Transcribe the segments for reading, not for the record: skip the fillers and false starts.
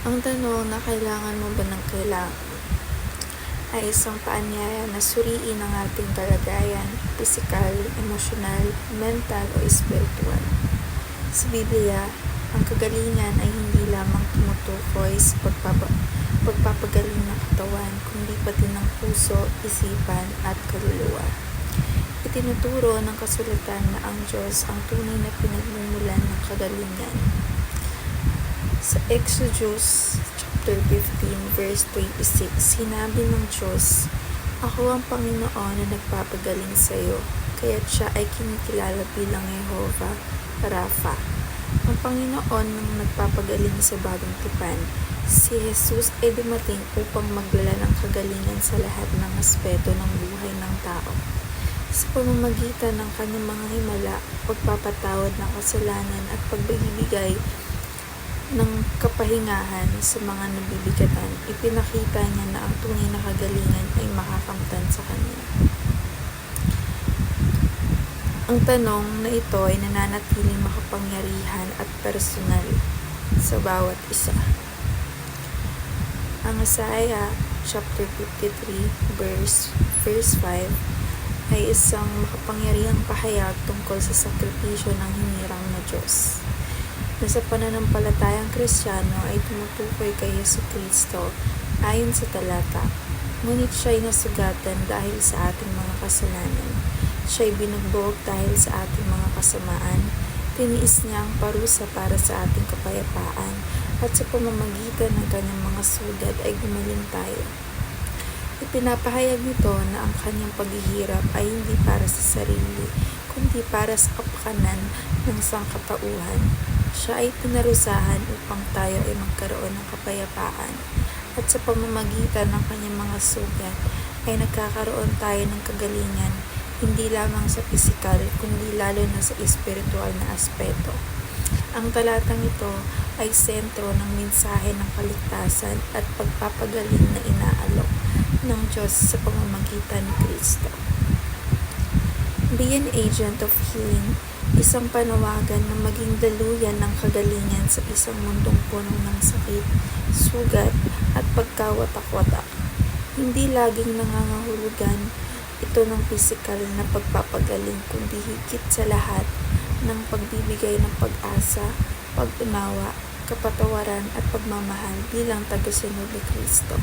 Ang tanong na kailangan mo ba ng kailangan ay isang paanyaya na suriin ang ating kalagayan, pisikal, emosyonal, mental o espiritual. Sa Biblia, ang kagalingan ay hindi lamang tumutukoy sa pagpapagaling ng katawan, kundi pati ng puso, isipan at kaluluwa. Itinuturo ng kasulatan na ang Diyos ang tunay na pinagmumulan ng kagalingan. Sa Exodus chapter 15 verse 26, sinabi ng Diyos, "Ako ang Panginoon na nagpapagaling sa iyo," kaya't siya ay kinikilala bilang Jehovah Rapha, ang Panginoon ng nagpapagaling sa bagong tipan. Si Jesus ay dumating upang magdala ng kagalingan sa lahat ng aspeto ng buhay ng tao. Sa pamamagitan ng kanyang mga himala, pagpapatawad ng kasalanan at pagbibigay ng kapahingahan sa mga nabibigatan, ipinakita niya na ang tunay na kagalingan ay makakamtan sa kanya. Ang tanong na ito ay nananatiling makapangyarihan at personal sa bawat isa. Ang Isaiah chapter 53 verse 5 ay isang makapangyarihang pahayag tungkol sa sakripisyo ng hinirang na Diyos, na sa pananampalatayang Kristiyano ay tumutukoy kay Jesucristo ayon sa talata. Ngunit siya'y nasugatan dahil sa ating mga kasalanan. Siya'y binugbog dahil sa ating mga kasamaan. Tiniis niya ang parusa para sa ating kapayapaan, at sa pamamagitan ng kanyang mga sugat ay gumaling tayo. Ipinapahayag nito na ang kanyang paghihirap ay hindi para sa sarili, kundi para sa kapakanan ng sangkatauhan. Siya ay pinarusahan upang tayo ay magkaroon ng kapayapaan, at sa pamamagitan ng kanyang mga sugat ay nagkakaroon tayo ng kagalingan, hindi lamang sa pisikal kundi lalo na sa espiritual na aspeto. Ang talatang ito ay sentro ng mensahe ng kaligtasan at pagpapagaling na inaalok ng Diyos sa pamamagitan ni Kristo. Be an agent of healing, isang panawagan na maging daluyan ng kagalingan sa isang mundong puno ng sakit, sugat at pagkawatak-watak. Hindi laging nangangahulugan ito ng pisikal na pagpapagaling, kundi higit sa lahat ng pagbibigay ng pag-asa, pag-unawa, kapatawaran at pagmamahal bilang tagasunod ni Kristo.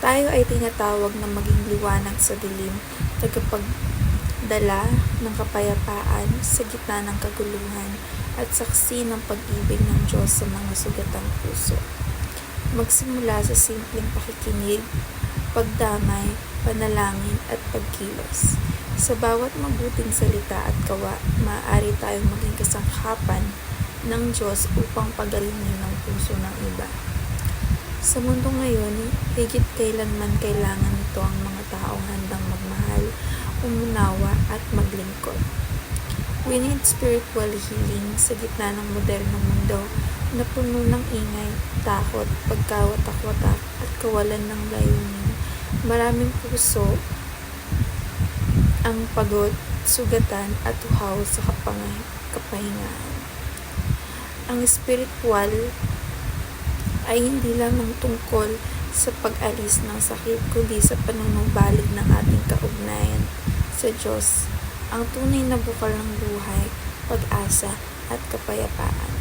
Tayo ay tinatawag na maging liwanag sa dilim, tagapagdala ng kapayapaan sa gitna ng kaguluhan at saksi ng pag-ibig ng Diyos sa mga sugatang puso. Magsimula sa simpleng pakikinig, pagdamay, panalangin at pagkilos. Sa bawat mabuting salita at gawa, maaari tayong maging kasangkapan ng Diyos upang pagalingin ang puso ng iba. Sa mundo ngayon, higit kailanman kailangan nito ang mga taong handang magmahal, umunawa at maglingkod. We need spiritual healing sa gitna ng modernong mundo na puno ng ingay, takot, pagkawatak-watak at kawalan ng layunin. Maraming puso ang pagod, sugatan at uhaw sa kapahingahan. Ang spiritual ay hindi lamang tungkol sa pag-alis ng sakit, kundi sa panunumbalik ng ating kaugnayan sa Diyos, ang tunay na bukal ng buhay, pag-asa at kapayapaan.